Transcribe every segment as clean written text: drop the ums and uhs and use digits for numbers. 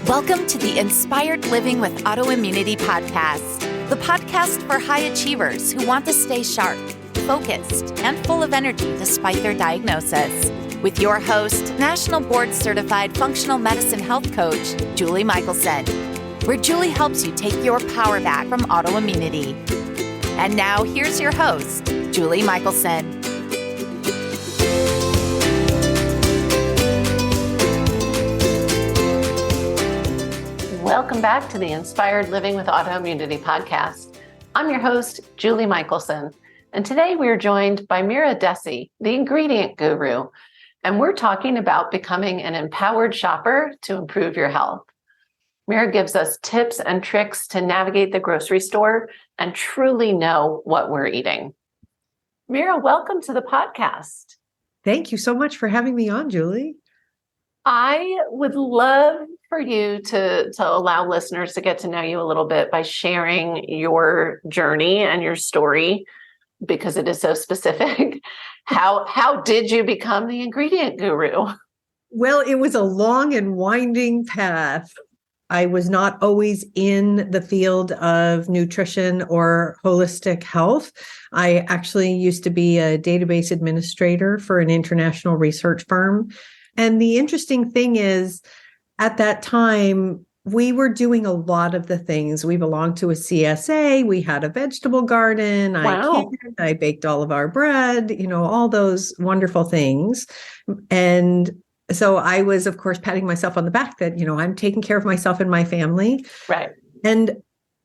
Welcome to the Inspired Living with Autoimmunity podcast, the podcast for high achievers who want to stay sharp, focused, and full of energy despite their diagnosis. With your host, National Board Certified Functional Medicine Health Coach, Julie Michelson, where Julie helps you take your power back from autoimmunity. And now here's your host, Julie Michelson. Welcome back to the Inspired Living with Autoimmunity podcast. I'm your host, Julie Michelson, and today we are joined by Mira Dessy, the ingredient guru, and we're talking about becoming an empowered shopper to improve your health. Mira gives us tips and tricks to navigate the grocery store and truly know what we're eating. Mira, welcome to the podcast. Thank you so much for having me on, Julie. I would love for you to allow listeners to get to know you a little bit by sharing your journey and your story, because it is so specific. How did you become the ingredient guru? Well, it was a long and winding path. I was not always in the field of nutrition or holistic health. I actually used to be a database administrator for an international research firm. And the interesting thing is, at that time, we were doing a lot of the things. We belonged to a CSA. We had a vegetable garden. Wow. I baked all of our bread, all those wonderful things. And so I was, of course, patting myself on the back that, I'm taking care of myself and my family. Right. And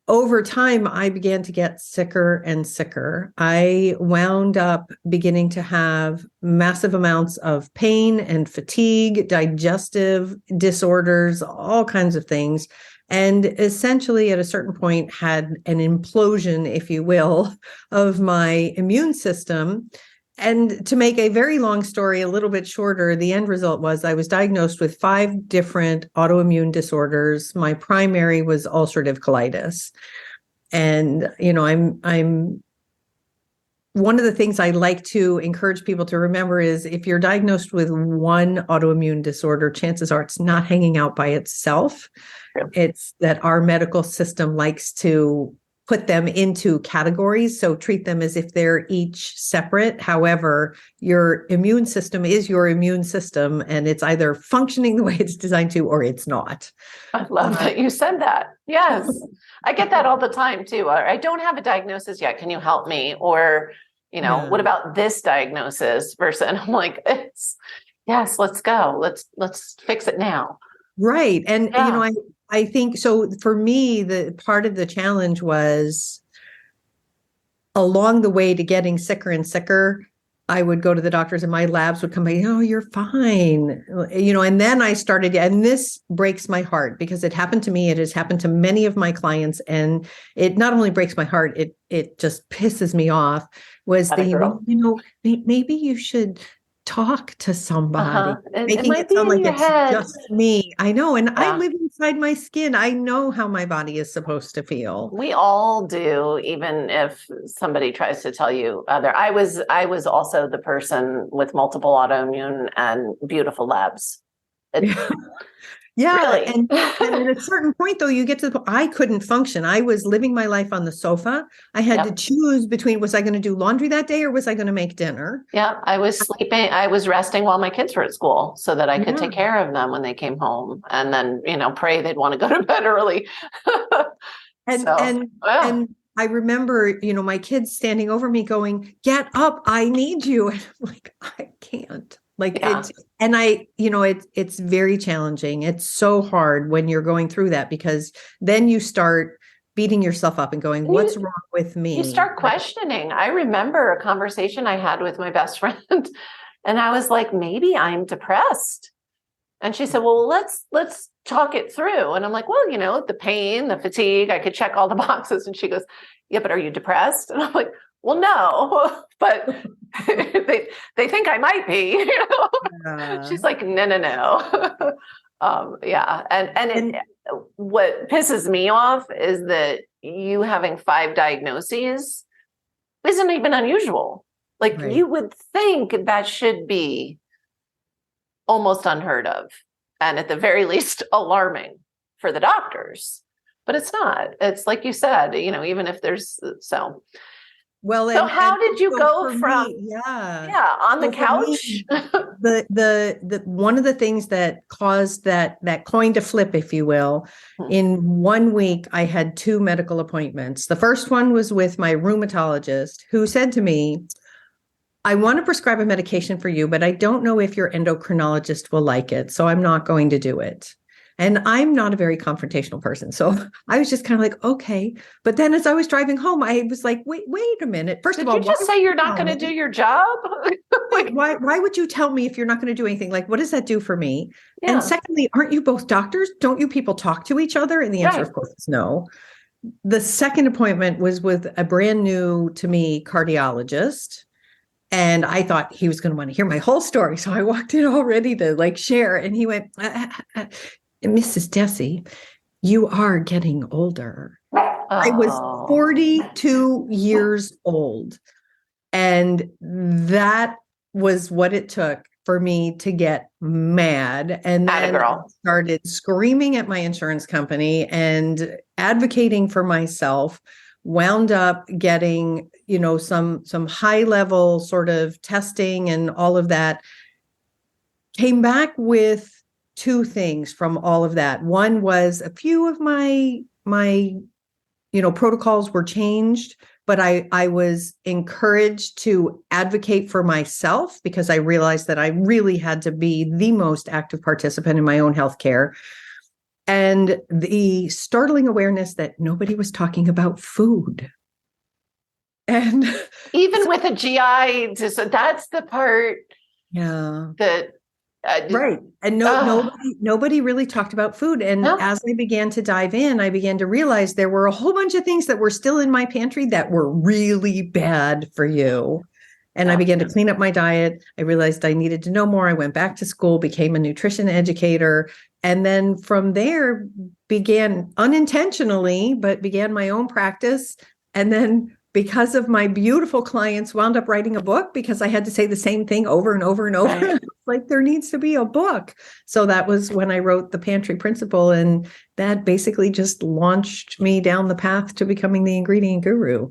over time, I began to get sicker and sicker. I wound up beginning to have massive amounts of pain and fatigue, digestive disorders, all kinds of things. And essentially, at a certain point, had an implosion, if you will, of my immune system. And to make a very long story a little bit shorter, the end result was I was diagnosed with 5 different autoimmune disorders. My primary was ulcerative colitis. And, I'm one of the things I like to encourage people to remember is if you're diagnosed with one autoimmune disorder, chances are it's not hanging out by itself. Sure. It's that our medical system likes to put them into categories, so treat them as if they're each separate. However, your immune system is your immune system, and it's either functioning the way it's designed to, or it's not. I love that you said that. Yes. I get that all the time too. I don't have a diagnosis yet. Can you help me? Or, what about this diagnosis versus, and I'm like, yes, let's go. Let's fix it now. Right. And, Yeah. I think so. For me, the part of the challenge was along the way to getting sicker and sicker, I would go to the doctors and my labs would come back, you're fine. And then I started, and this breaks my heart because it happened to me. It has happened to many of my clients. And it not only breaks my heart, it just pisses me off was maybe you should talk to somebody, making it sound like it's just me. I know. And I live inside my skin. I know how my body is supposed to feel. We all do, even if somebody tries to tell you other. I was also the person with multiple autoimmune and beautiful labs. Yeah. Really? And at a certain point, though, you get to I couldn't function. I was living my life on the sofa. I had to choose between, was I going to do laundry that day or was I going to make dinner? Yeah. I was sleeping. I was resting while my kids were at school so that I could take care of them when they came home, and then, pray they'd want to go to bed early. And I remember, my kids standing over me going, get up, I need you. And I'm like, I can't. It's very challenging. It's so hard when you're going through that, because then you start beating yourself up and going, what's wrong with me? You start questioning. I remember a conversation I had with my best friend, and I was like, maybe I'm depressed. And she said, well, let's talk it through. And I'm like, well, the pain, the fatigue, I could check all the boxes. And she goes, yeah, but are you depressed? And I'm like, well, no, but they think I might be. She's like, no. And what pisses me off is that you having 5 diagnoses isn't even unusual. Like, you would think that should be almost unheard of, and at the very least alarming for the doctors, but it's not. It's like you said, even if there's Well, so how did you go for from me, yeah. on the So for me, couch? the one of the things that caused that coin to flip, if you will, in 1 week, I had 2 medical appointments. The first one was with my rheumatologist, who said to me, I want to prescribe a medication for you, but I don't know if your endocrinologist will like it, so I'm not going to do it. And I'm not a very confrontational person. So I was just kind of like, okay. But then as I was driving home, I was like, wait a minute. First Did of all, you just say you're not going to do your job? why would you tell me if you're not going to do anything? Like, what does that do for me? Yeah. And secondly, aren't you both doctors? Don't you people talk to each other? And the answer, Right. of course, is no. The second appointment was with a brand new to me cardiologist. And I thought he was going to want to hear my whole story. So I walked in all ready to like share. And he went, Mrs. Dessy, you are getting older. I was 42 years old. And that was what it took for me to get mad. And then I started screaming at my insurance company and advocating for myself, wound up getting, some high level sort of testing and all of that. Came back with 2 things from all of that. One was a few of my protocols were changed, but I was encouraged to advocate for myself because I realized that I really had to be the most active participant in my own healthcare. And the startling awareness that nobody was talking about food. And even with a GI, so that's the part. Yeah. That right. And nobody really talked about food. And as I began to dive in, I began to realize there were a whole bunch of things that were still in my pantry that were really bad for you. And I began to clean up my diet. I realized I needed to know more. I went back to school, became a nutrition educator. And then from there began unintentionally, but began my own practice. And then because of my beautiful clients, wound up writing a book because I had to say the same thing over and over and over. Right. Like there needs to be a book. So that was when I wrote The Pantry Principle. And that basically just launched me down the path to becoming the ingredient guru.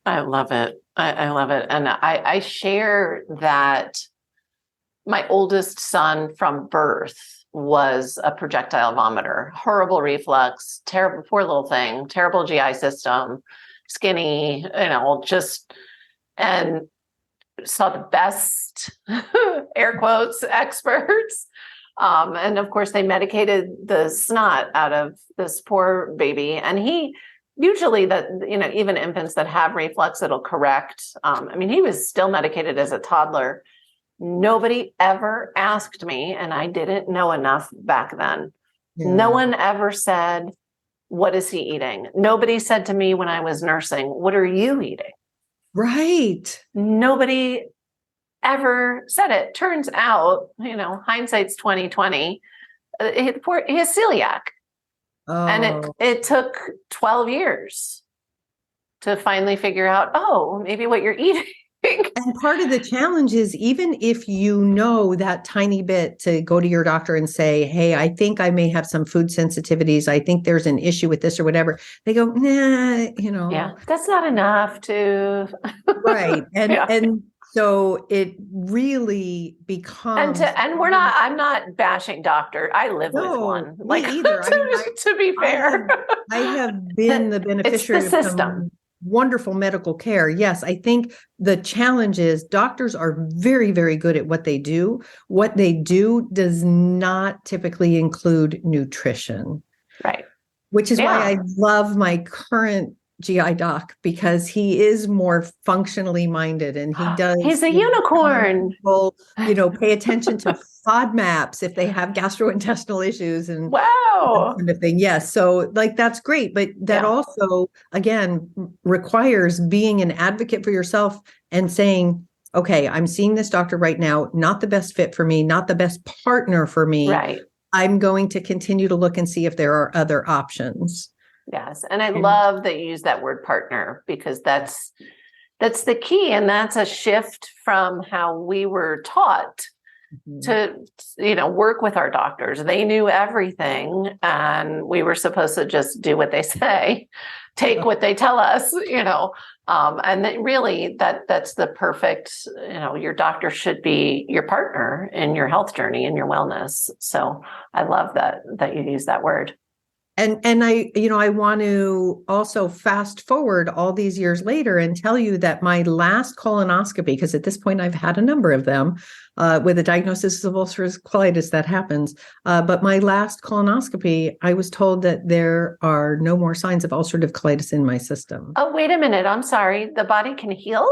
I love it. I love it. And I share that my oldest son from birth was a projectile vomiter, horrible reflux, terrible, poor little thing, terrible GI system, skinny, and saw the best air quotes experts. And of course they medicated the snot out of this poor baby. And he usually even infants that have reflux, it'll correct. He was still medicated as a toddler. Nobody ever asked me, and I didn't know enough back then. Yeah. No one ever said, what is he eating? Nobody said to me when I was nursing, what are you eating? Right. Nobody ever said it. Turns out, hindsight's 2020. He has celiac. Oh. And it took 12 years to finally figure out, maybe what you're eating. And part of the challenge is even if you know that tiny bit to go to your doctor and say, hey, I think I may have some food sensitivities. I think there's an issue with this or whatever. They go, nah, Yeah, that's not enough to. Right. And so it really becomes. And I'm not bashing doctor. I live with one. Me either. To be fair. I have been the beneficiary it's the of system. some wonderful medical care. Yes, I think the challenge is doctors are very, very good at what they do. What they do does not typically include nutrition. Right. Which is why I love my current GI doc, because he is more functionally minded and he does. He's a unicorn. People, pay attention to FODMAPs if they have gastrointestinal issues and wow, that kind of thing. Yes. So that's great. But that also, again, requires being an advocate for yourself and saying, okay, I'm seeing this doctor right now, not the best fit for me, not the best partner for me. Right. I'm going to continue to look and see if there are other options. Yes. And I love that you use that word partner, because that's the key. And that's a shift from how we were taught to, work with our doctors. They knew everything, and we were supposed to just do what they say, take what they tell us, and then really that's the perfect, your doctor should be your partner in your health journey and your wellness. So I love that you use that word. And I want to also fast forward all these years later and tell you that my last colonoscopy, because at this point I've had a number of them with a diagnosis of ulcerative colitis that happens. But my last colonoscopy, I was told that there are no more signs of ulcerative colitis in my system. Oh, wait a minute. I'm sorry. The body can heal?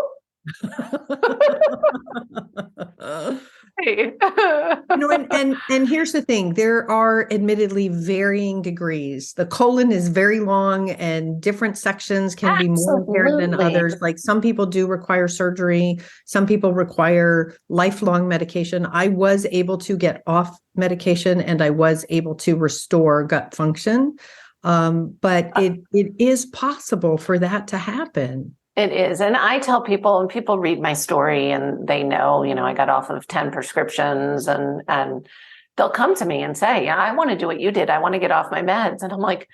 And here's the thing, there are admittedly varying degrees. The colon is very long and different sections can be more impaired than others. Like some people do require surgery. Some people require lifelong medication. I was able to get off medication and I was able to restore gut function. But it is possible for that to happen. It is. And I tell people, and people read my story and they know, I got off of 10 prescriptions and they'll come to me and say, yeah, I want to do what you did. I want to get off my meds. And I'm like,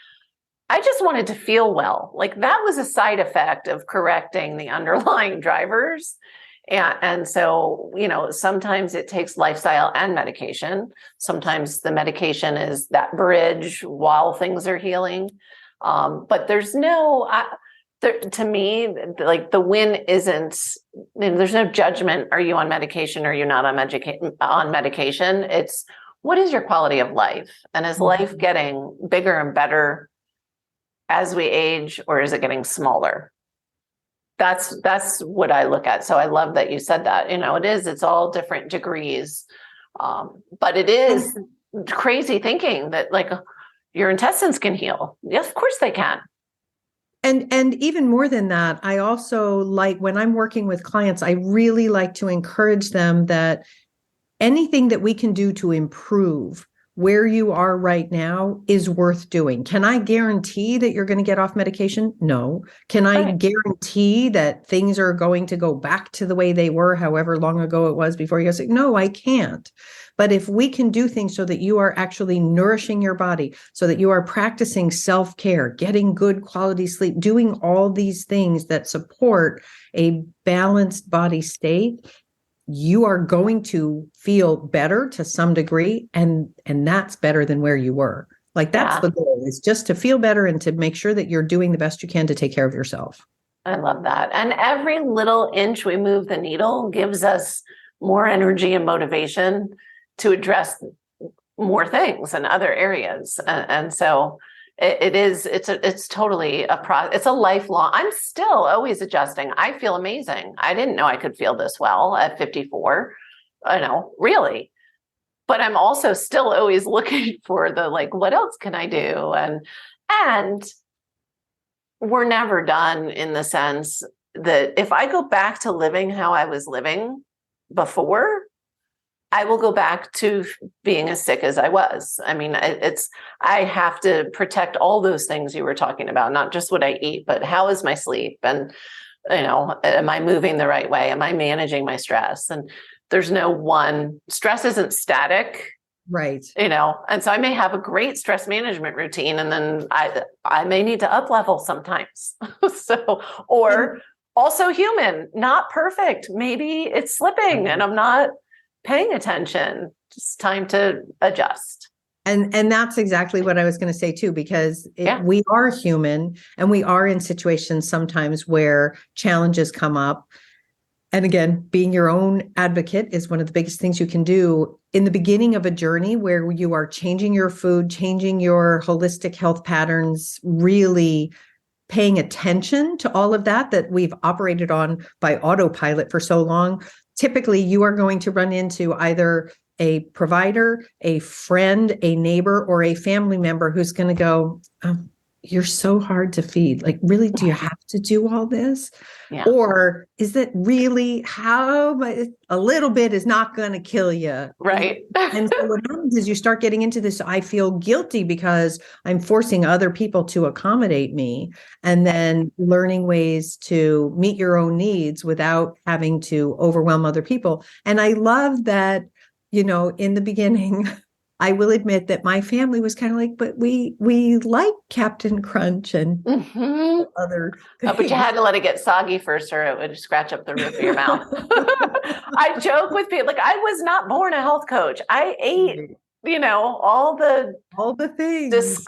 I just wanted to feel well. Like that was a side effect of correcting the underlying drivers. And so, sometimes it takes lifestyle and medication. Sometimes the medication is that bridge while things are healing. But there's to me, like the win isn't, there's no judgment. Are you on medication? Or are you not on medication? It's what is your quality of life? And is life getting bigger and better as we age, or is it getting smaller? That's what I look at. So I love that you said that, it's all different degrees. But it is crazy thinking that like your intestines can heal. Yes, of course they can. And even more than that, I also like when I'm working with clients, I really like to encourage them that anything that we can do to improve where you are right now is worth doing. Can I guarantee that you're going to get off medication? No. Can I guarantee that things are going to go back to the way they were, however long ago it was before you got sick? No, I can't. But if we can do things so that you are actually nourishing your body, so that you are practicing self-care, getting good quality sleep, doing all these things that support a balanced body state, you are going to feel better to some degree. And that's better than where you were. Like that's the goal, is just to feel better and to make sure that you're doing the best you can to take care of yourself. I love that. And every little inch we move the needle gives us more energy and motivation to address more things in other areas. And so it's totally a process. It's a lifelong, I'm still always adjusting. I feel amazing. I didn't know I could feel this well at 54, really. But I'm also still always looking for the, like, what else can I do? And we're never done, in the sense that if I go back to living how I was living before, I will go back to being as sick as I was. I mean, I have to protect all those things you were talking about, not just what I eat, but how is my sleep? And, am I moving the right way? Am I managing my stress? And there's no one, stress isn't static. Right. And so I may have a great stress management routine, and then I may need to up level sometimes. Or also human, not perfect. Maybe it's slipping and I'm not paying attention. Just time to adjust. And that's exactly what I was going to say too, because we are human and we are in situations sometimes where challenges come up. And again, being your own advocate is one of the biggest things you can do in the beginning of a journey where you are changing your food, changing your holistic health patterns, really paying attention to all of that we've operated on by autopilot for so long. Typically, you are going to run into either a provider, a friend, a neighbor, or a family member who's going to go, you're so hard to feed. Like, really, do you have to do all this? Yeah. Or is it really a little bit is not going to kill you? Right. And so what happens is you start getting into this, I feel guilty because I'm forcing other people to accommodate me, and then learning ways to meet your own needs without having to overwhelm other people. And I love that, in the beginning, I will admit that my family was kind of like, but we like Captain Crunch and other things. But you had to let it get soggy first, or it would scratch up the roof of your mouth. I joke with people, like, I was not born a health coach. I ate, all the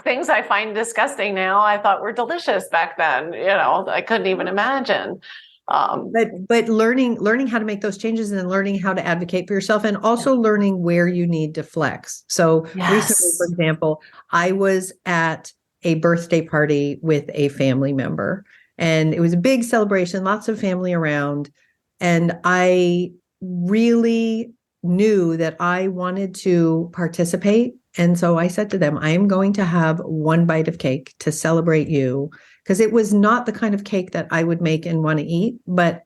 things I find disgusting now, I thought were delicious back then. I couldn't even imagine. But learning how to make those changes and then learning how to advocate for yourself, and also learning where you need to flex. So recently, for example, I was at a birthday party with a family member, and it was a big celebration, lots of family around. And I really knew that I wanted to participate. And so I said to them, I am going to have one bite of cake to celebrate you, because it was not the kind of cake that I would make and want to eat, but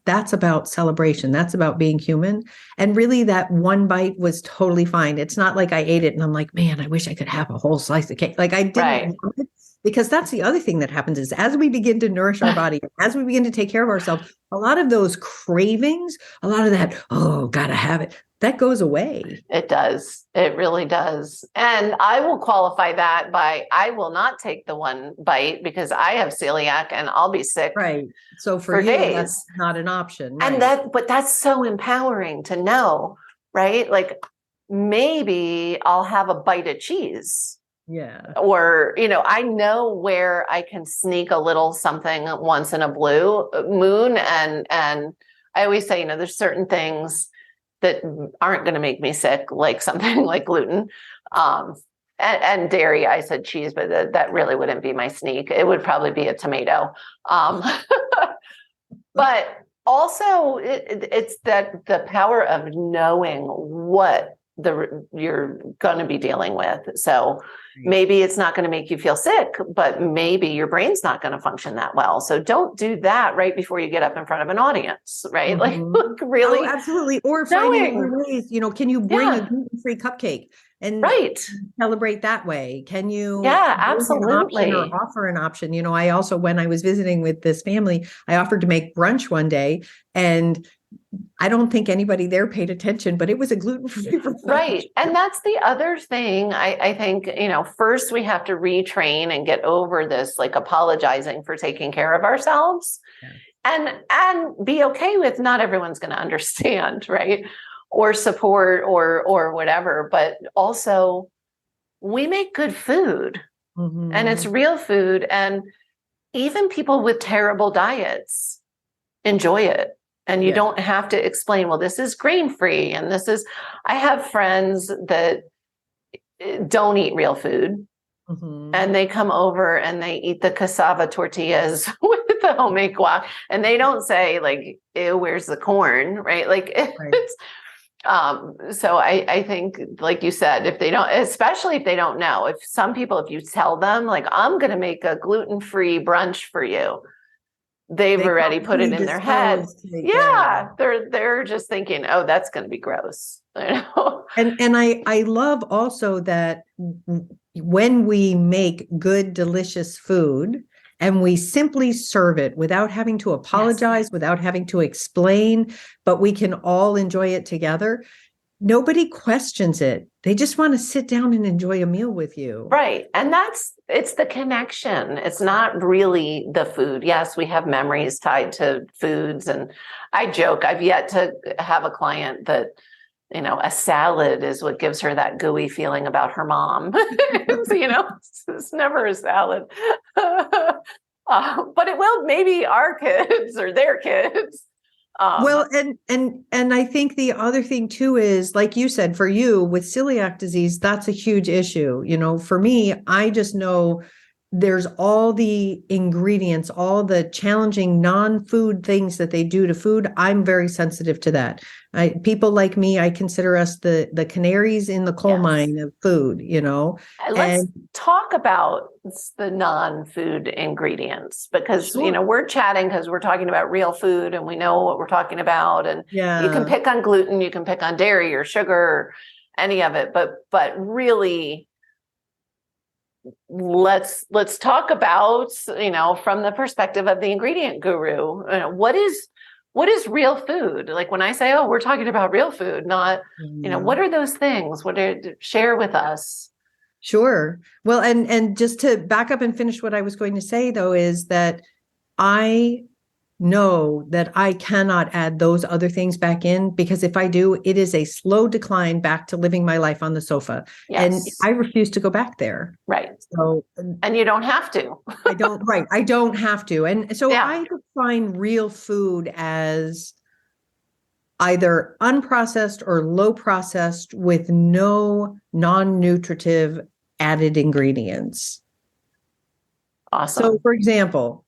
that's about celebration. That's about being human. And really that one bite was totally fine. It's not like I ate it and I'm like, man, I wish I could have a whole slice of cake. Like I didn't want it, because that's the other thing that happens is as we begin to nourish our body, as we begin to take care of ourselves, a lot of those cravings, a lot of that, oh, gotta have it, that goes away. It does. It really does. And I will qualify that by, I will not take the one bite because I have celiac and I'll be sick. Right. So for you, days. That's not an option. Right? And but that's so empowering to know, right? Like maybe I'll have a bite of cheese. Yeah. Or, I know where I can sneak a little something once in a blue moon. And I always say, there's certain things that aren't going to make me sick, like something like gluten, and dairy. I said cheese, but that really wouldn't be my sneak. It would probably be a tomato. But also it's that the power of knowing what you're going to be dealing with. So maybe it's not going to make you feel sick, but maybe your brain's not going to function that well. So don't do that right before you get up in front of an audience, right? Like really. Oh, absolutely. Or finding other ways, can you bring a gluten-free cupcake and celebrate that way? Can you absolutely or offer an option? I also, when I was visiting with this family, I offered to make brunch one day, and I don't think anybody there paid attention, but it was a gluten-free brunch. Right. And that's the other thing. I think, first we have to retrain and get over this, like apologizing for taking care of ourselves and be okay with not everyone's going to understand, right? Or support or whatever. But also we make good food and it's real food. And even people with terrible diets enjoy it. And you don't have to explain, well, this is grain-free. And I have friends that don't eat real food. And they come over and they eat the cassava tortillas with the homemade guac. And they don't say like, ew, where's the corn? Right. Like it's, so I think, like you said, if they don't, especially if they don't know, if you tell them like, I'm going to make a gluten-free brunch for you, they've already put it in their head. They're just thinking, oh, that's going to be gross. And I love also that when we make good, delicious food and we simply serve it without having to apologize, without having to explain, but we can all enjoy it together. Nobody questions it. They just want to sit down and enjoy a meal with you. Right. And it's the connection. It's not really the food. Yes, we have memories tied to foods. And I joke, I've yet to have a client that, a salad is what gives her that gooey feeling about her mom. It's never a salad. But it will maybe our kids or their kids. Well, and I think the other thing too is, like you said, for you with celiac disease, that's a huge issue. For me, I just know there's all the ingredients, all the challenging non-food things that they do to food. I'm very sensitive to that. People like me, I consider us the canaries in the coal mine of food, Let's talk about the non-food ingredients, because, we're chatting because we're talking about real food and we know what we're talking about. And you can pick on gluten, you can pick on dairy or sugar, or any of it, but really, let's talk about, from the perspective of the ingredient guru, what what is real food? Like when I say, oh, we're talking about real food, not, what are those things? Share with us? Sure. Well, and just to back up and finish what I was going to say, though, is that I know that I cannot add those other things back in, because if I do, it is a slow decline back to living my life on the sofa. Yes. And I refuse to go back there. Right. So, and you don't have to. I don't have to. And so I define real food as either unprocessed or low processed with no non-nutritive added ingredients. Awesome. So, for example,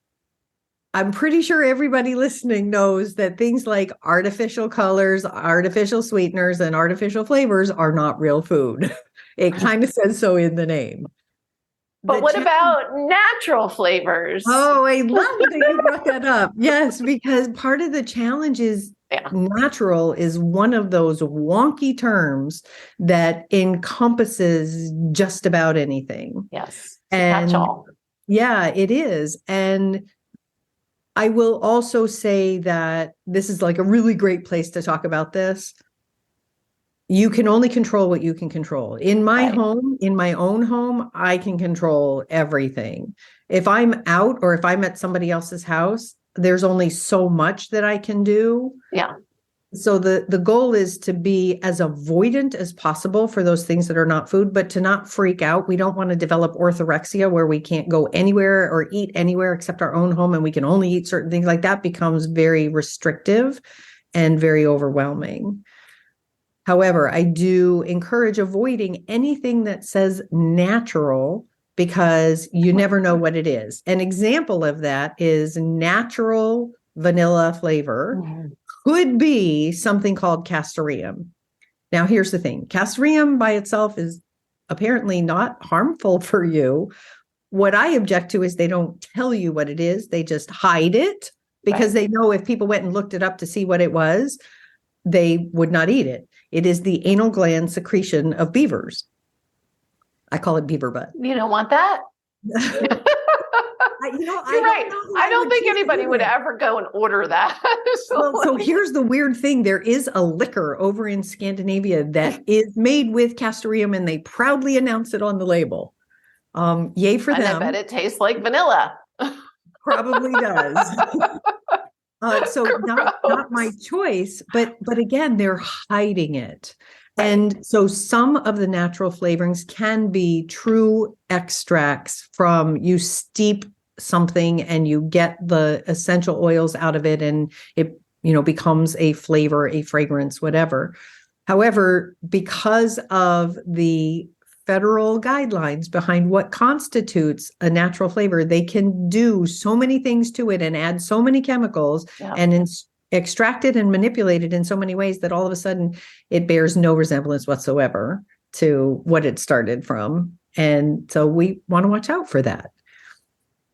I'm pretty sure everybody listening knows that things like artificial colors, artificial sweeteners, and artificial flavors are not real food. It kind of says so in the name. But what about natural flavors? Oh, I love that you brought that up. Yes, because part of the challenge is natural is one of those wonky terms that encompasses just about anything. Yes. And catch-all. Yeah, it is. And I will also say that this is like a really great place to talk about this. You can only control what you can control. In my home, in my own home, I can control everything. If I'm out or if I'm at somebody else's house, there's only so much that I can do. Yeah. So the goal is to be as avoidant as possible for those things that are not food, but to not freak out. We don't want to develop orthorexia where we can't go anywhere or eat anywhere except our own home and we can only eat certain things. Like that becomes very restrictive and very overwhelming. However, I do encourage avoiding anything that says natural because you never know what it is. An example of that is natural vanilla flavor. Mm-hmm. Could be something called castoreum. Now, here's the thing. Castoreum by itself is apparently not harmful for you. What I object to is they don't tell you what it is. They just hide it because they know if people went and looked it up to see what it was, they would not eat it. It is the anal gland secretion of beavers. I call it beaver butt. You don't want that? You're right. I don't think anybody would ever go and order that. So here's the weird thing. There is a liquor over in Scandinavia that is made with castoreum and they proudly announce it on the label. Yay for them. I bet it tastes like vanilla. Probably does. So not my choice, but again, they're hiding it. And so some of the natural flavorings can be true extracts from you steep something and you get the essential oils out of it and it, becomes a flavor, a fragrance, whatever. However, because of the federal guidelines behind what constitutes a natural flavor, they can do so many things to it and add so many chemicals and extract it and manipulate it in so many ways that all of a sudden it bears no resemblance whatsoever to what it started from. And so we want to watch out for that.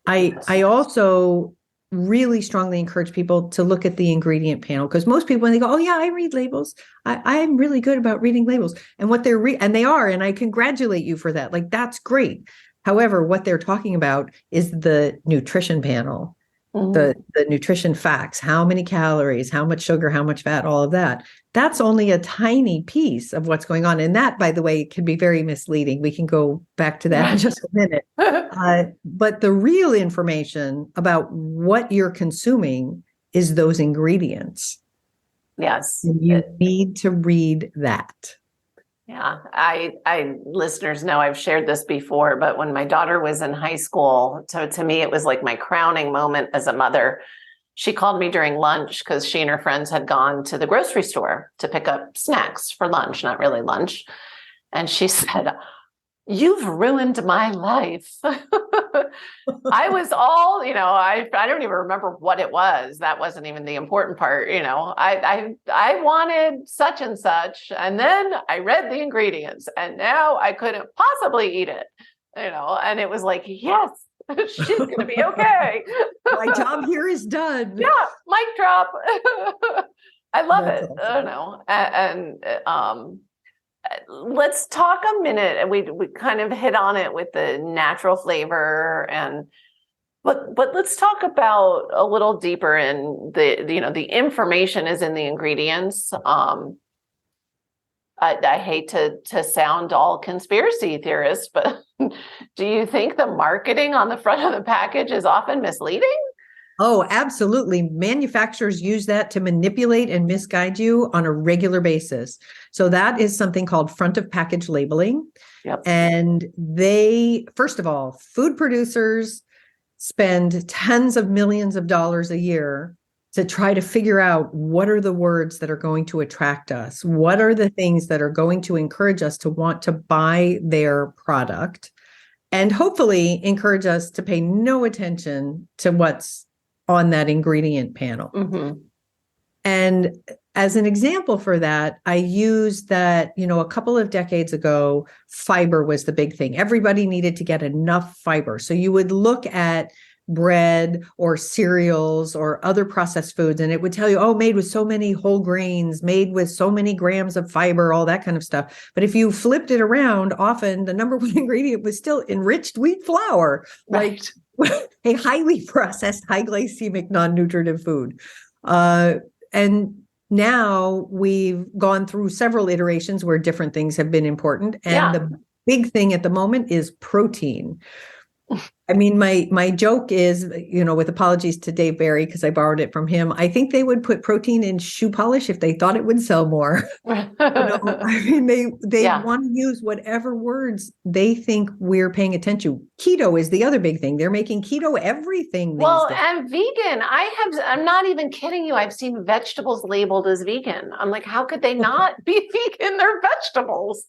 I also really strongly encourage people to look at the ingredient panel because most people, when they go, oh yeah, I read labels. I'm really good about reading labels and what they're and they are, and I congratulate you for that. Like, that's great. However, what they're talking about is the nutrition panel. The nutrition facts, how many calories, how much sugar, how much fat, all of that. That's only a tiny piece of what's going on. And that, by the way, can be very misleading. We can go back to that in just a minute. But the real information about what you're consuming is those ingredients. Yes. And you need to read that. Yeah, I listeners know I've shared this before, but when my daughter was in high school, so to me, it was like my crowning moment as a mother. She called me during lunch because she and her friends had gone to the grocery store to pick up snacks for lunch, not really lunch. And she said, "You've ruined my life." I was all, I don't even remember what it was. That wasn't even the important part. I wanted such and such. And then I read the ingredients and now I couldn't possibly eat it, and it was like, yes, she's going to be okay. My job here is done. Yeah. Mic drop. I love it. Awesome. And let's talk a minute. We kind of hit on it with the natural flavor and But let's talk about a little deeper in the information is in the ingredients. I hate to sound all conspiracy theorist, but do you think the marketing on the front of the package is often misleading? Oh, absolutely. Manufacturers use that to manipulate and misguide you on a regular basis. So that is something called front of package labeling. Yep. And first of all, food producers spend tens of millions of dollars a year to try to figure out what are the words that are going to attract us? What are the things that are going to encourage us to want to buy their product? And hopefully encourage us to pay no attention to what's on that ingredient panel. Mm-hmm. And as an example for that, I use that, a couple of decades ago, fiber was the big thing. Everybody needed to get enough fiber. So you would look at bread or cereals or other processed foods, and it would tell you, oh, made with so many whole grains, made with so many grams of fiber, all that kind of stuff. But if you flipped it around, often the number one ingredient was still enriched wheat flour, Right. like a highly processed, high glycemic, non-nutritive food. And now we've gone through several iterations where different things have been important. And the big thing at the moment is protein. I mean, my joke is, with apologies to Dave Barry, because I borrowed it from him, I think they would put protein in shoe polish if they thought it would sell more. I mean, they want to use whatever words they think we're paying attention. Keto is the other big thing. They're making keto everything these days. And vegan. I'm not even kidding you. I've seen vegetables labeled as vegan. I'm like, how could they not be vegan? They're vegetables.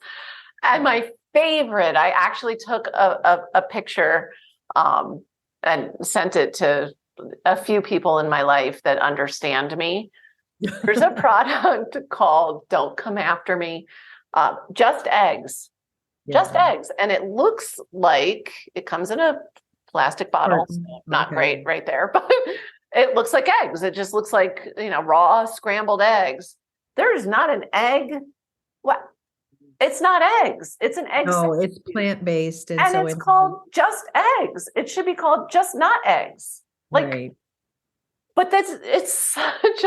And my favorite, I actually took a picture and sent it to a few people in my life that understand me. There's a product called Don't Come After Me, Just Eggs. Just eggs. And it looks like it comes in a plastic bottle. Not great right there, but it looks like eggs. It just looks like, raw scrambled eggs. There is not an egg. What? It's not eggs. It's an egg. No, it's plant-based. And so it's called Just Eggs. It should be called Just Not Eggs. Right. But it's such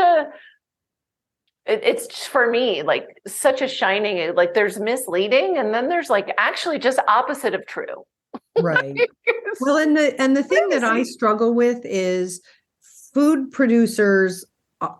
it's for me, like such a shining, like there's misleading. And then there's like actually just opposite of true. Right. Well, and the thing that I struggle with is food producers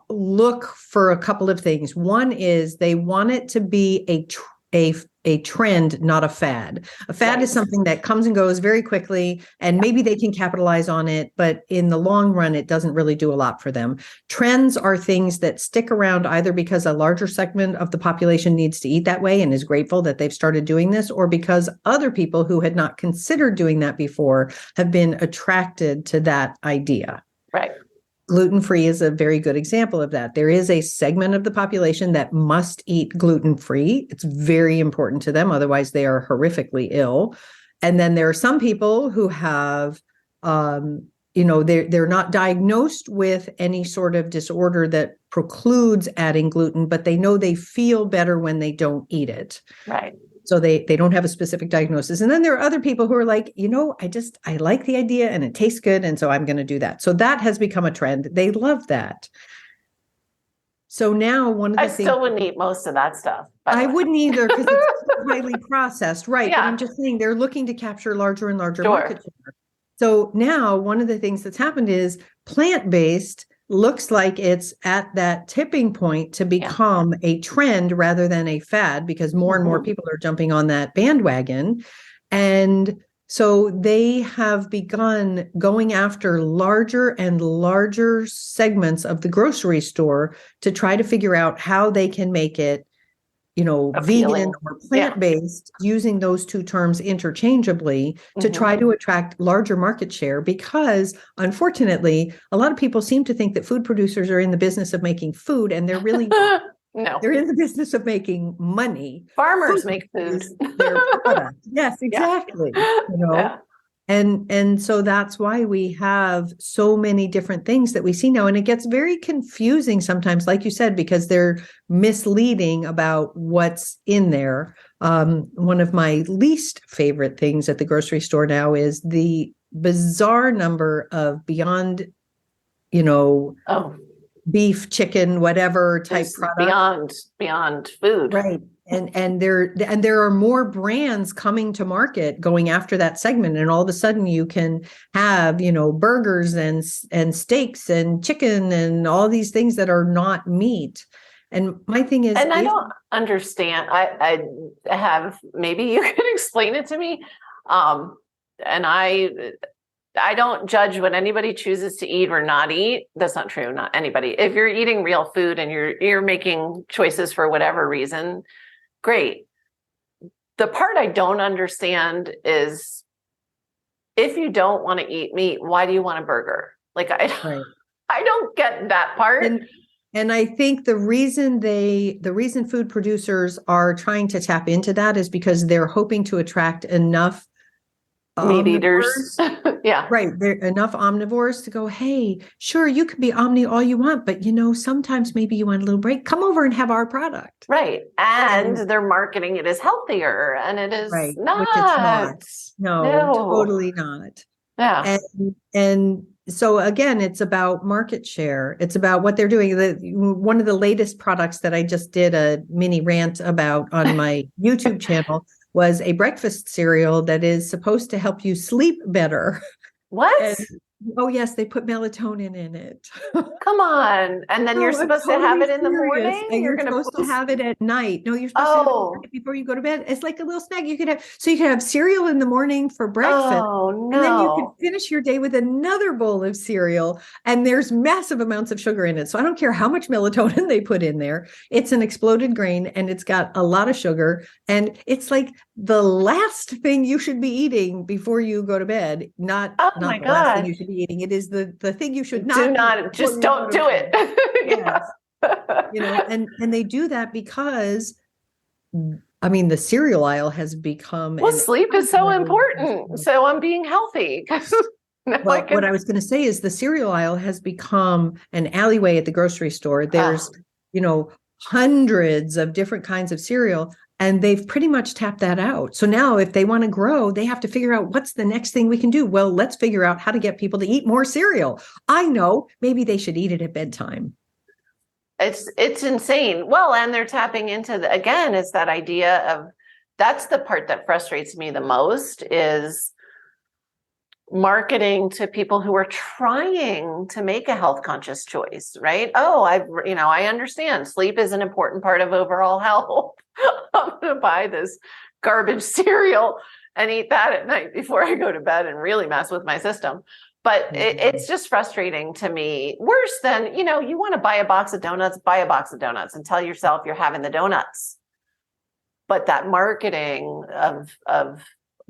look for a couple of things. One is they want it to be a trend, not a fad. A fad is something that comes and goes very quickly, and maybe they can capitalize on it, but in the long run, it doesn't really do a lot for them. Trends are things that stick around either because a larger segment of the population needs to eat that way and is grateful that they've started doing this, or because other people who had not considered doing that before have been attracted to that idea. Right. Gluten-free is a very good example of that. There is a segment of the population that must eat gluten-free. It's very important to them. Otherwise, they are horrifically ill. And then there are some people who have, they're not diagnosed with any sort of disorder that precludes adding gluten, but they know they feel better when they don't eat it. Right. So they don't have a specific diagnosis. And then there are other people who are like, I like the idea and it tastes good. And so I'm going to do that. So that has become a trend. They love that. So now one of the things. I still wouldn't eat most of that stuff. I wouldn't either because it's highly processed. Right. Yeah. But I'm just saying they're looking to capture larger and larger market share. So now one of the things that's happened is plant-based looks like it's at that tipping point to become a trend rather than a fad, because more and more people are jumping on that bandwagon. And so they have begun going after larger and larger segments of the grocery store to try to figure out how they can make it, vegan or plant-based, using those two terms interchangeably to try to attract larger market share, because unfortunately, a lot of people seem to think that food producers are in the business of making food, and they're really not. No. They're in the business of making money. Farmers make food. Their product. Yes, exactly. And so that's why we have so many different things that we see now. And it gets very confusing sometimes, like you said, because they're misleading about what's in there. One of my least favorite things at the grocery store now is the bizarre number of beyond, Oh, beef, chicken, whatever type there's products. beyond food. Right. And there are more brands coming to market going after that segment. And all of a sudden you can have, burgers and steaks and chicken and all these things that are not meat. And my thing is, And I don't understand. I have, maybe you could explain it to me. And I don't judge what anybody chooses to eat or not eat. That's not true. Not anybody. If you're eating real food and you're making choices for whatever reason, great. The part I don't understand is if you don't want to eat meat, why do you want a burger? Like I don't get that part. And I think the reason food producers are trying to tap into that is because they're hoping to attract enough meat eaters. Yeah. Right. There are enough omnivores to go, hey, sure, you can be omni all you want, but sometimes maybe you want a little break. Come over and have our product. Right. And they're marketing it as healthier, and it is not. Which it's not. No, totally not. Yeah. And so again, it's about market share. It's about what they're doing. One of the latest products that I just did a mini rant about on my YouTube channel was a breakfast cereal that is supposed to help you sleep better. What? Oh, yes, they put melatonin in it. Come on. And then you're supposed to have it in the morning? And you're supposed to have it at night. No, you're supposed to have it before you go to bed. It's like a little snack you could have. So you can have cereal in the morning for breakfast. Oh, no. And then you can finish your day with another bowl of cereal. And there's massive amounts of sugar in it. So I don't care how much melatonin they put in there. It's an exploded grain and it's got a lot of sugar. And it's like the last thing you should be eating before you go to bed. Not the last thing you should be eating. It is the thing you should not just don't do it. Yes. And they do that because the cereal aisle has become sleep is so important. So I'm being healthy. What I was going to say is the cereal aisle has become an alleyway at the grocery store. There's hundreds of different kinds of cereal. And they've pretty much tapped that out. So now if they want to grow, they have to figure out what's the next thing we can do. Well, let's figure out how to get people to eat more cereal. I know, maybe they should eat it at bedtime. It's insane. Well, and they're tapping into again, it's that idea of, that's the part that frustrates me the most, is marketing to people who are trying to make a health conscious choice, right? Oh, I understand sleep is an important part of overall health. I'm going to buy this garbage cereal and eat that at night before I go to bed and really mess with my system. But it's just frustrating to me. Worse than, you want to buy a box of donuts and tell yourself you're having the donuts. But that marketing of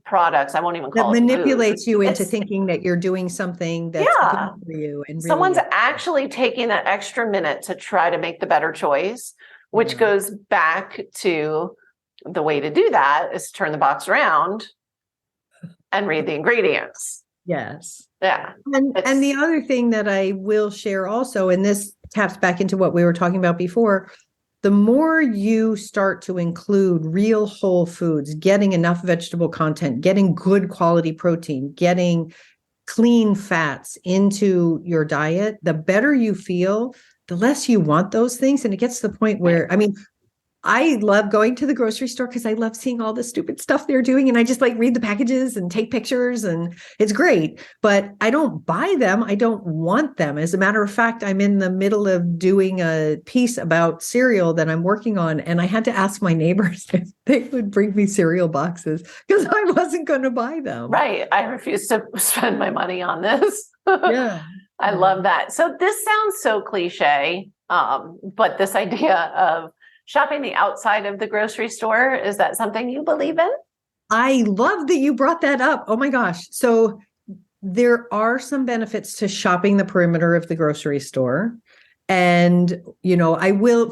products, I won't even call it manipulates you into thinking that you're doing something that's good for you. And really someone's actually taking that extra minute to try to make the better choice, which goes back to the way to do that is to turn the box around and read the ingredients. Yes. Yeah. And the other thing that I will share also, and this taps back into what we were talking about before, the more you start to include real whole foods, getting enough vegetable content, getting good quality protein, getting clean fats into your diet, the better you feel, the less you want those things. And it gets to the point where, I love going to the grocery store because I love seeing all the stupid stuff they're doing. And I just read the packages and take pictures, and it's great, but I don't buy them. I don't want them. As a matter of fact, I'm in the middle of doing a piece about cereal that I'm working on. And I had to ask my neighbors if they would bring me cereal boxes because I wasn't going to buy them. Right. I refuse to spend my money on this. Yeah. I love that. So this sounds so cliche, but this idea of shopping the outside of the grocery store, is that something you believe in? I love that you brought that up. Oh my gosh. So there are some benefits to shopping the perimeter of the grocery store. And,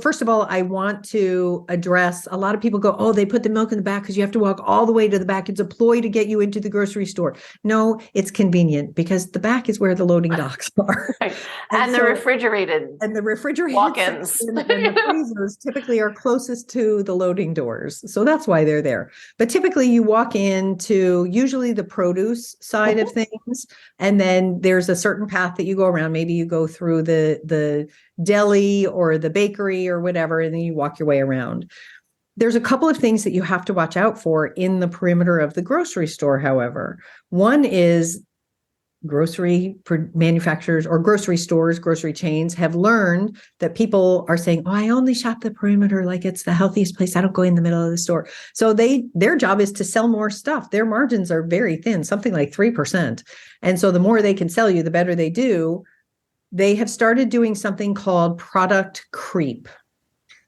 first of all, I want to address, a lot of people go, oh, they put the milk in the back because you have to walk all the way to the back. It's a ploy to get you into the grocery store. No, it's convenient because the back is where the loading docks are. Right. And the refrigerated walk-ins and the freezers typically are closest to the loading doors. So that's why they're there. But typically you walk into usually the produce side of things, and then there's a certain path that you go around. Maybe you go through the deli or the bakery or whatever, and then you walk your way around. There's a couple of things that you have to watch out for in the perimeter of the grocery store, however. One is grocery manufacturers or grocery stores, grocery chains have learned that people are saying, oh, I only shop the perimeter like it's the healthiest place. I don't go in the middle of the store. So their job is to sell more stuff. Their margins are very thin, something like 3%. And so the more they can sell you, the better they do. They have started doing something called product creep.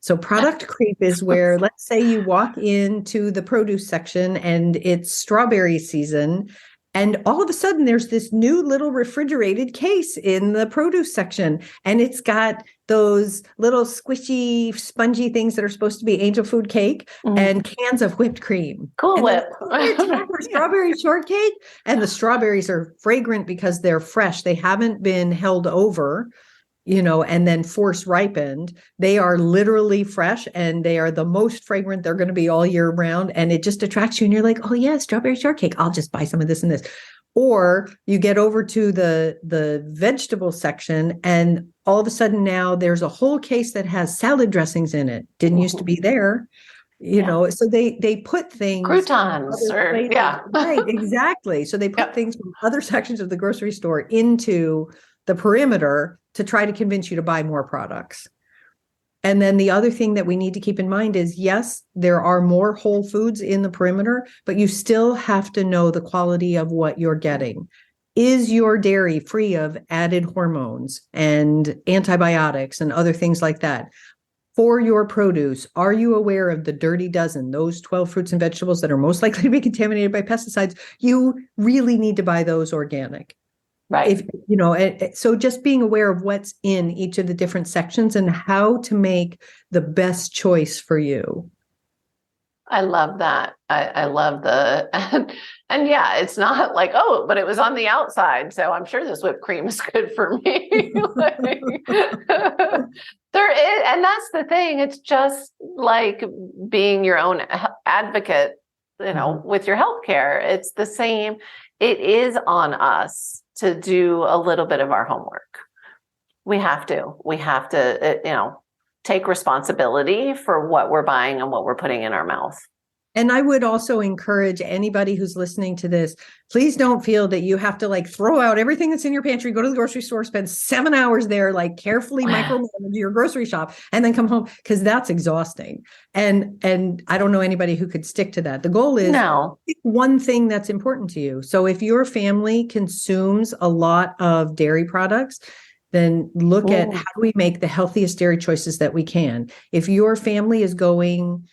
So product creep is where, let's say you walk into the produce section and it's strawberry season, and all of a sudden there's this new little refrigerated case in the produce section, and it's got those little squishy, spongy things that are supposed to be angel food cake and cans of whipped cream. Cool Whip. Strawberry shortcake. And the strawberries are fragrant because they're fresh. They haven't been held over, and then force ripened. They are literally fresh, and they are the most fragrant they're going to be all year round. And it just attracts you. And you're like, oh yeah, strawberry shortcake. I'll just buy some of this and this. Or you get over to the vegetable section, and all of a sudden now there's a whole case that has salad dressings in it. Didn't used to be there. So they put things, croutons right, exactly. So they put things from other sections of the grocery store into the perimeter to try to convince you to buy more products. And then the other thing that we need to keep in mind is, yes, there are more whole foods in the perimeter, but you still have to know the quality of what you're getting. Is your dairy free of added hormones and antibiotics and other things like that? For your produce, are you aware of the dirty dozen, those 12 fruits and vegetables that are most likely to be contaminated by pesticides? You really need to buy those organic. Right. So just being aware of what's in each of the different sections and how to make the best choice for you. I love that. I love and yeah, it's not like, oh, but it was on the outside, so I'm sure this whipped cream is good for me. There is, and that's the thing. It's just like being your own advocate, with your healthcare. It's the same. It is on us to do a little bit of our homework. We have to, take responsibility for what we're buying and what we're putting in our mouth. And I would also encourage anybody who's listening to this, please don't feel that you have to throw out everything that's in your pantry, go to the grocery store, spend 7 hours there, carefully micromanage your grocery shop, and then come home, because that's exhausting. And I don't know anybody who could stick to that. The goal is pick one thing that's important to you. So if your family consumes a lot of dairy products, then look at how do we make the healthiest dairy choices that we can. If your family is going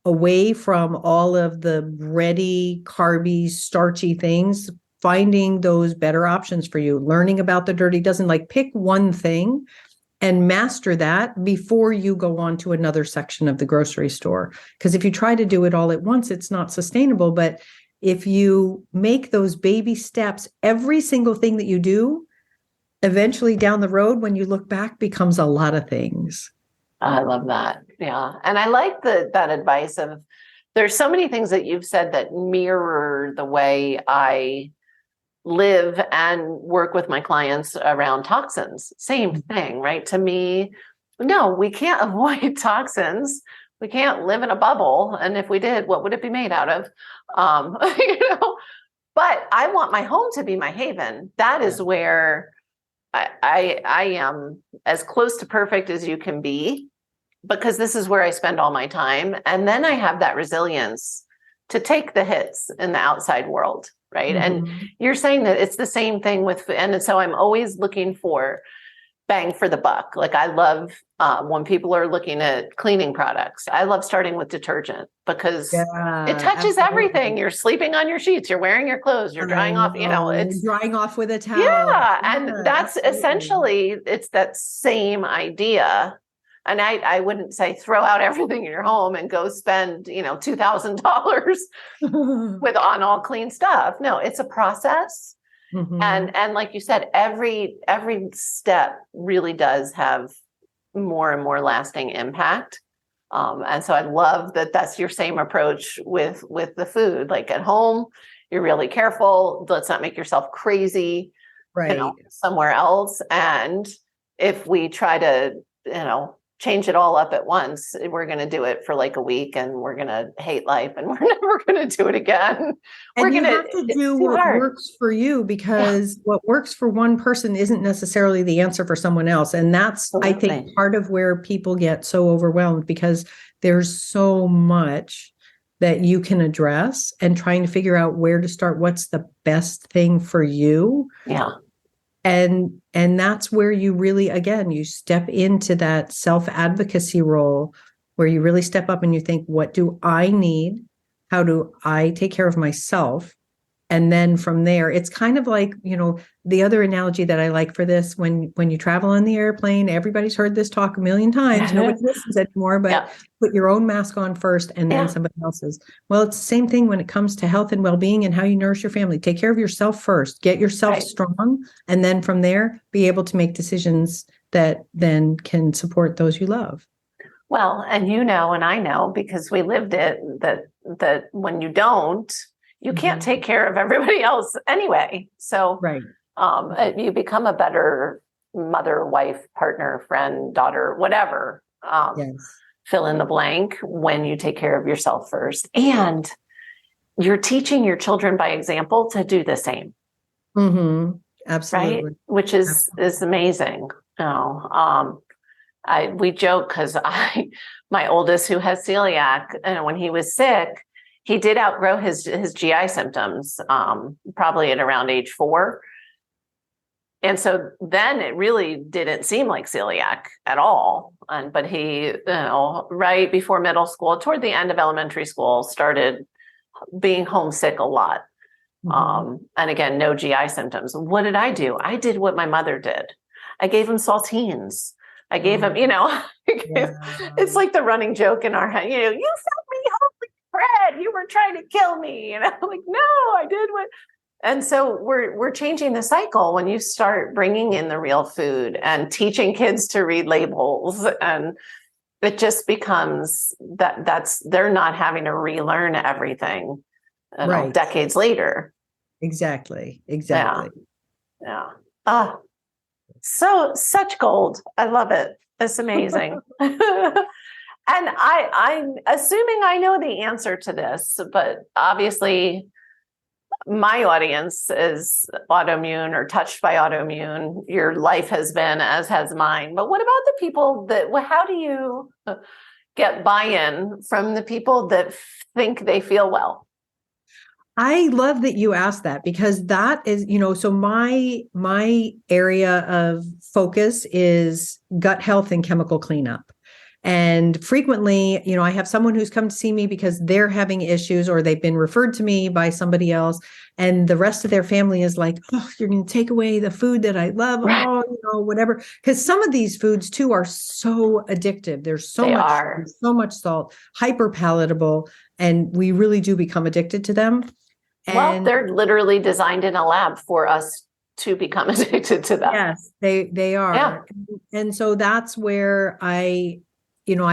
away from all of the bready, carby, starchy things, finding those better options for you, learning about the dirty dozen, pick one thing and master that before you go on to another section of the grocery store. Because if you try to do it all at once, it's not sustainable. But if you make those baby steps, every single thing that you do, eventually down the road, when you look back, becomes a lot of things. I love that. Yeah. And I like that advice of, there's so many things that you've said that mirror the way I live and work with my clients around toxins. Same thing, right? To me, no, we can't avoid toxins. We can't live in a bubble. And if we did, what would it be made out of? But I want my home to be my haven. That is where I am as close to perfect as you can be, because this is where I spend all my time. And then I have that resilience to take the hits in the outside world, right? Mm-hmm. And you're saying that it's the same thing with, and so I'm always looking for bang for the buck. Like I love when people are looking at cleaning products, I love starting with detergent because it touches everything. You're sleeping on your sheets, you're wearing your clothes, you're drying off, it's drying off with a towel. Yeah. And that's essentially, it's that same idea. And I wouldn't say throw out everything in your home and go spend, $2,000 with on all clean stuff. No, it's a process. Mm-hmm. And like you said, every step really does have more and more lasting impact. And so I love that that's your same approach with the food. Like at home, you're really careful. Let's not make yourself crazy, right, somewhere else. And if we try to, change it all up at once, we're going to do it for like a week and we're going to hate life and we're never going to do it again. And you have to do what works for you, because what works for one person isn't necessarily the answer for someone else. And that's, I think, part of where people get so overwhelmed, because there's so much that you can address, and trying to figure out where to start, what's the best thing for you. Yeah. And that's where you really, again, you step into that self-advocacy role where you really step up and you think, what do I need? How do I take care of myself? And then from there, it's kind of like, the other analogy that I like for this, when you travel on the airplane, everybody's heard this talk a million times. Nobody listens anymore, but put your own mask on first and then somebody else's. Well, it's the same thing when it comes to health and well-being and how you nourish your family. Take care of yourself first, get yourself strong, and then from there, be able to make decisions that then can support those you love. Well, and and I know, because we lived it, that when you don't, you can't take care of everybody else anyway. So you become a better mother, wife, partner, friend, daughter, whatever. Fill in the blank when you take care of yourself first. And you're teaching your children by example to do the same. Mm-hmm. Absolutely. Right? Which is amazing. We joke because my oldest, who has celiac, and when he was sick, he did outgrow his GI symptoms, probably at around age 4. And so then it really didn't seem like celiac at all. But he, right before middle school, toward the end of elementary school, started being homesick a lot. And again, no GI symptoms. What did I do? I did what my mother did. I gave him saltines. I gave him, it's like the running joke in our head, you fed me holy bread. You were trying to kill me. And I'm like, no, I did what. And so we're changing the cycle when you start bringing in the real food and teaching kids to read labels, and it just becomes they're not having to relearn everything decades later. Exactly. Yeah. So such gold. I love it. It's amazing. And I'm assuming I know the answer to this, but obviously my audience is autoimmune or touched by autoimmune. Your life has been, as has mine. But what about the people how do you get buy-in from the people that think they feel well? I love that you asked that, because that is, so my area of focus is gut health and chemical cleanup. And frequently, I have someone who's come to see me because they're having issues, or they've been referred to me by somebody else. And the rest of their family is like, oh, you're going to take away the food that I love. Right. Oh, whatever. Because some of these foods too are so addictive. There's so much salt, hyper-palatable, and we really do become addicted to them. Well, they're literally designed in a lab for us to become addicted to them. Yes, they are. Yeah. And so that's where I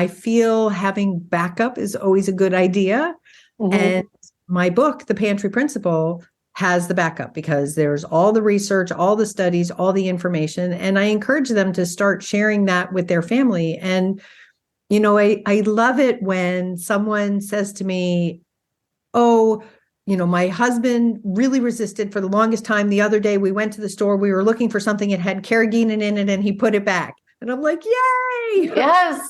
feel having backup is always a good idea. Mm-hmm. And my book, The Pantry Principle, has the backup, because there's all the research, all the studies, all the information. And I encourage them to start sharing that with their family. And, I love it when someone says to me, oh, my husband really resisted for the longest time. The other day we went to the store, we were looking for something, it had carrageenan in it, and he put it back. And I'm like, yay! Yes.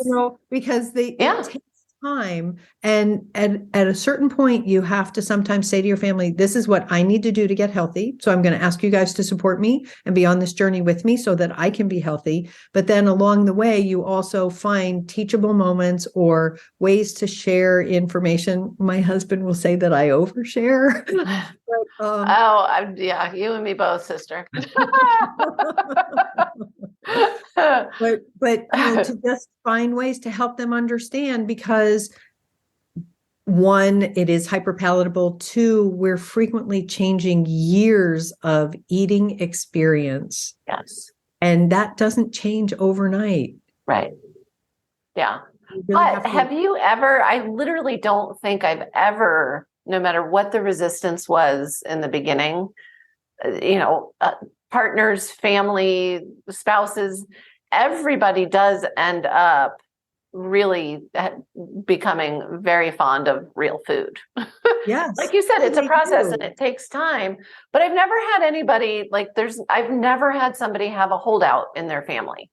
Because it takes time. And at a certain point, you have to sometimes say to your family, this is what I need to do to get healthy. So I'm going to ask you guys to support me and be on this journey with me so that I can be healthy. But then along the way, you also find teachable moments or ways to share information. My husband will say that I overshare. Yeah, you and me both, sister. but to just find ways to help them understand, because one, it is hyper-palatable. Two, we're frequently changing years of eating experience. Yes. And that doesn't change overnight. Right. Yeah. Really But have you ever, I literally don't think I've ever, no matter what the resistance was in the beginning, partners, family, spouses, everybody does end up really becoming very fond of real food. Yes. Like you said, it's a process and it takes time, but I've never had anybody I've never had somebody have a holdout in their family.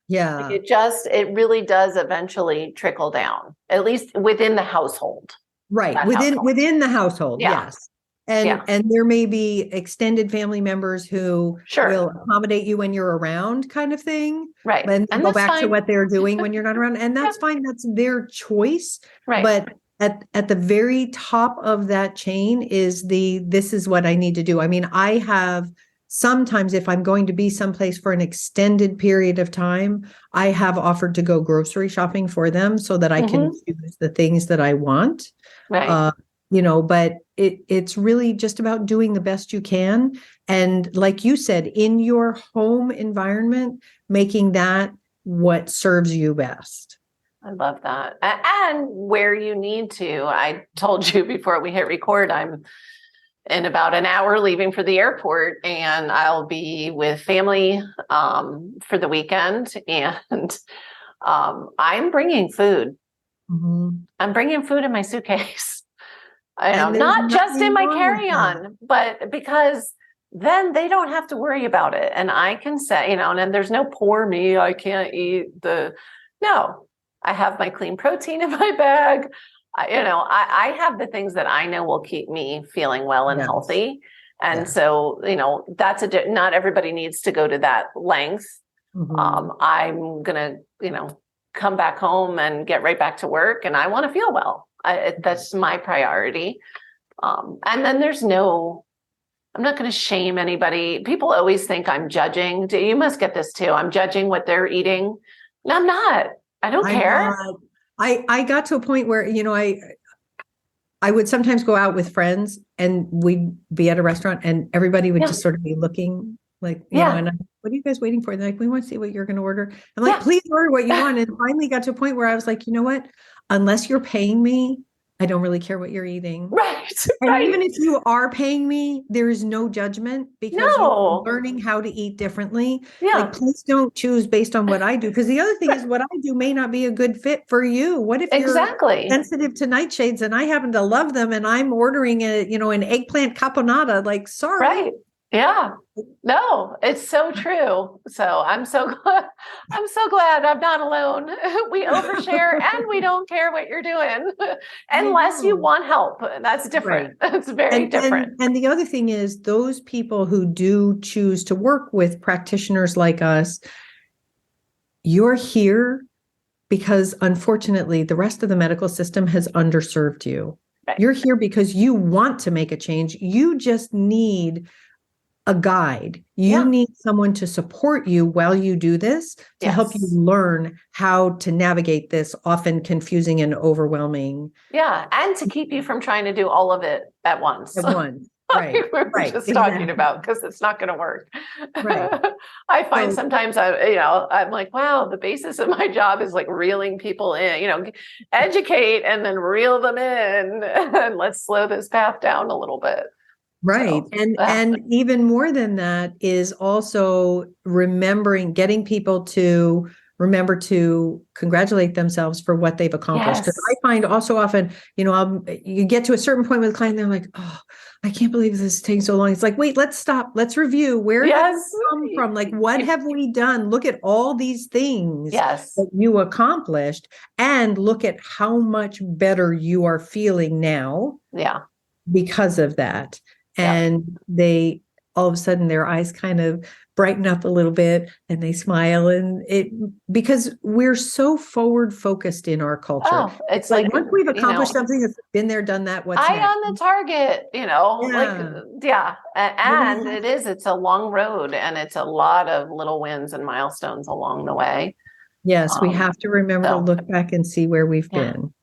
Yeah. It really does eventually trickle down, at least within the household. Right. Within the household. Yeah. Yes. And there may be extended family members who will accommodate you when you're around, kind of thing. Right. And go back to what they're doing when you're not around. And that's fine. That's their choice. Right. But at the very top of that chain is this is what I need to do. I mean, I have sometimes, if I'm going to be someplace for an extended period of time, I have offered to go grocery shopping for them so that I can choose the things that I want. Right. But it's really just about doing the best you can. And like you said, in your home environment, making that what serves you best. I love that. And where you need to. I told you before we hit record, I'm in about an hour leaving for the airport, and I'll be with family for the weekend. And I'm bringing food. Mm-hmm. I'm bringing food in my suitcase. Not just in my carry-on, but because then they don't have to worry about it. And I can say, and then there's no poor me, I can't eat no, I have my clean protein in my bag. I have the things that I know will keep me feeling well and healthy. And so, that's not everybody needs to go to that length. Mm-hmm. I'm going to, come back home and get right back to work. And I want to feel well. That's my priority. And then I'm not going to shame anybody. People always think I'm judging. You must get this too. I'm judging what they're eating. No, I'm not. I don't care. I got to a point where, I would sometimes go out with friends and we'd be at a restaurant and everybody would just sort of be looking like, and what are you guys waiting for? They're like, we want to see what you're going to order. I'm like, please order what you want. And finally got to a point where I was like, you know what? Unless you're paying me, I don't really care what you're eating. Right. And even if you are paying me, there is no judgment because you're learning how to eat differently. Yeah. Like, please don't choose based on what I do. Because the other thing is what I do may not be a good fit for you. What if you're sensitive to nightshades and I happen to love them and I'm ordering an eggplant caponata? Like, sorry. Right. Yeah. No, it's so true. So I'm so glad I'm not alone. We overshare and we don't care what you're doing unless you want help. That's different. Right. It's very different. And the other thing is those people who do choose to work with practitioners like us, you're here because unfortunately the rest of the medical system has underserved you. Right. You're here because you want to make a change. You just need a guide. You need someone to support you while you do this to help you learn how to navigate this often confusing and overwhelming. Yeah. And to keep you from trying to do all of it at once. Right. We're just talking about, because it's not going to work. Right. I find sometimes I'm like, wow, the basis of my job is like reeling people in, educate and then reel them in and let's slow this path down a little bit. Right. So, and even more than that is also remembering, getting people to remember to congratulate themselves for what they've accomplished. Because Yes. I find also often, you get to a certain point with a client, they're like, oh, I can't believe this is taking so long. It's like, wait, let's stop. Let's review. Where have Yes. we come from? Like, what have we done? Look at all these things Yes. that you accomplished and look at how much better you are feeling now Yeah. because of that. And they, all of a sudden, their eyes kind of brighten up a little bit and they smile, and because we're so forward focused in our culture. Oh, it's like once we've accomplished something that's been there, done that, what's eye next? on the target, and it's a long road, and it's a lot of little wins and milestones along the way. Yes, we have to remember to look back and see where we've been.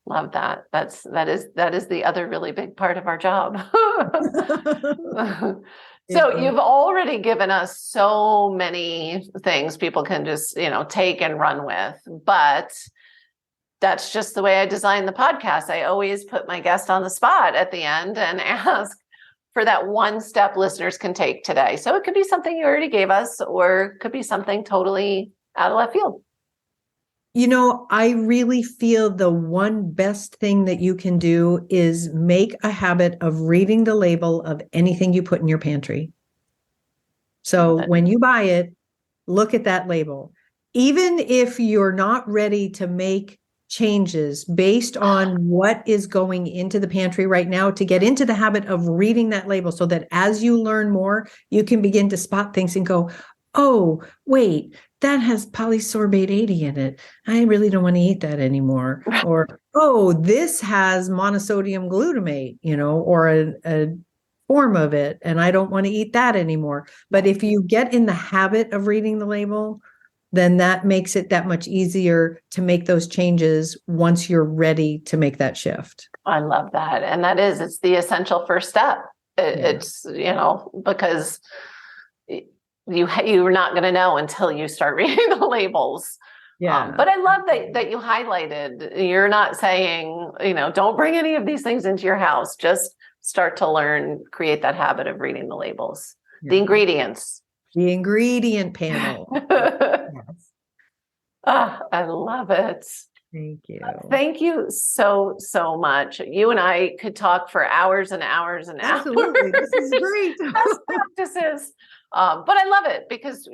Love that. That is the other really big part of our job. So you've already given us so many things people can just, take and run with, but that's just the way I designed the podcast. I always put my guest on the spot at the end and ask for that one step listeners can take today. So it could be something you already gave us, or it could be something totally out of left field. I really feel the one best thing that you can do is make a habit of reading the label of anything you put in your pantry. So when you buy it, look at that label. Even if you're not ready to make changes based on what is going into the pantry right now, to get into the habit of reading that label so that as you learn more, you can begin to spot things and go, oh, wait, that has polysorbate 80 in it. I really don't want to eat that anymore. Or, oh, this has monosodium glutamate, or a form of it, and I don't want to eat that anymore. But if you get in the habit of reading the label, then that makes it that much easier to make those changes once you're ready to make that shift. I love that. And it's the essential first step. It's, because you're not going to know until you start reading the labels. Yeah. But I love that you highlighted, you're not saying, don't bring any of these things into your house. Just start to learn, create that habit of reading the labels, the ingredients. The ingredient panel. Yes. I love it. Thank you. Thank you so much. You and I could talk for hours and hours and hours. Absolutely. This is great. Best practices. But I love it because,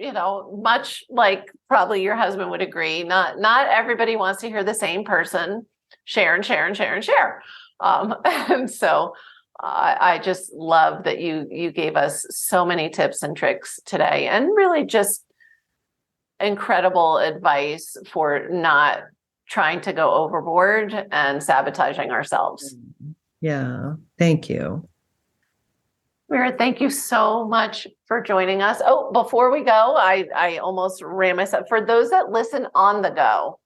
much like probably your husband would agree, not everybody wants to hear the same person share and share and share and share. And so I just love that you gave us so many tips and tricks today, and really just incredible advice for not trying to go overboard and sabotaging ourselves. Yeah. Thank you. Mira, thank you so much for joining us. Oh, before we go, I almost ran myself. For those that listen on the go,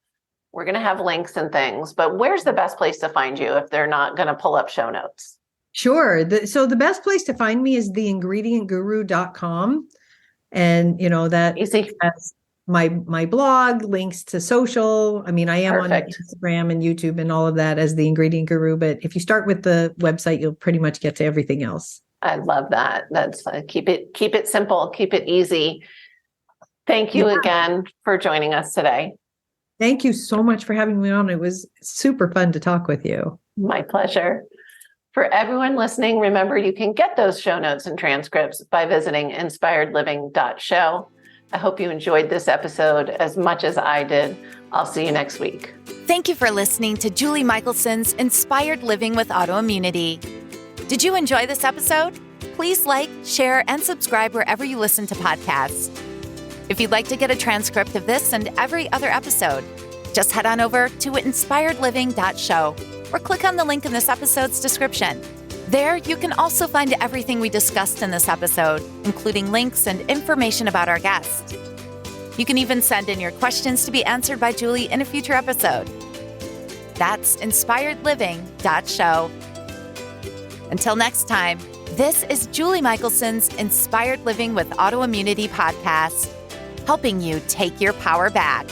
we're going to have links and things, but where's the best place to find you if they're not going to pull up show notes? Sure. So the best place to find me is theingredientguru.com. And, that Easy. has my blog, links to social. I mean, I am Perfect. on Instagram and YouTube and all of that as The Ingredient Guru. But if you start with the website, you'll pretty much get to everything else. I love that. That's keep it simple, keep it easy. Thank you again for joining us today. Thank you so much for having me on. It was super fun to talk with you. My pleasure. For everyone listening, remember you can get those show notes and transcripts by visiting inspiredliving.show. I hope you enjoyed this episode as much as I did. I'll see you next week. Thank you for listening to Julie Michelson's Inspired Living with Autoimmunity. Did you enjoy this episode? Please like, share, and subscribe wherever you listen to podcasts. If you'd like to get a transcript of this and every other episode, just head on over to inspiredliving.show or click on the link in this episode's description. There, you can also find everything we discussed in this episode, including links and information about our guest. You can even send in your questions to be answered by Julie in a future episode. That's inspiredliving.show. Until next time, this is Julie Michelson's Inspired Living with Autoimmunity podcast, helping you take your power back.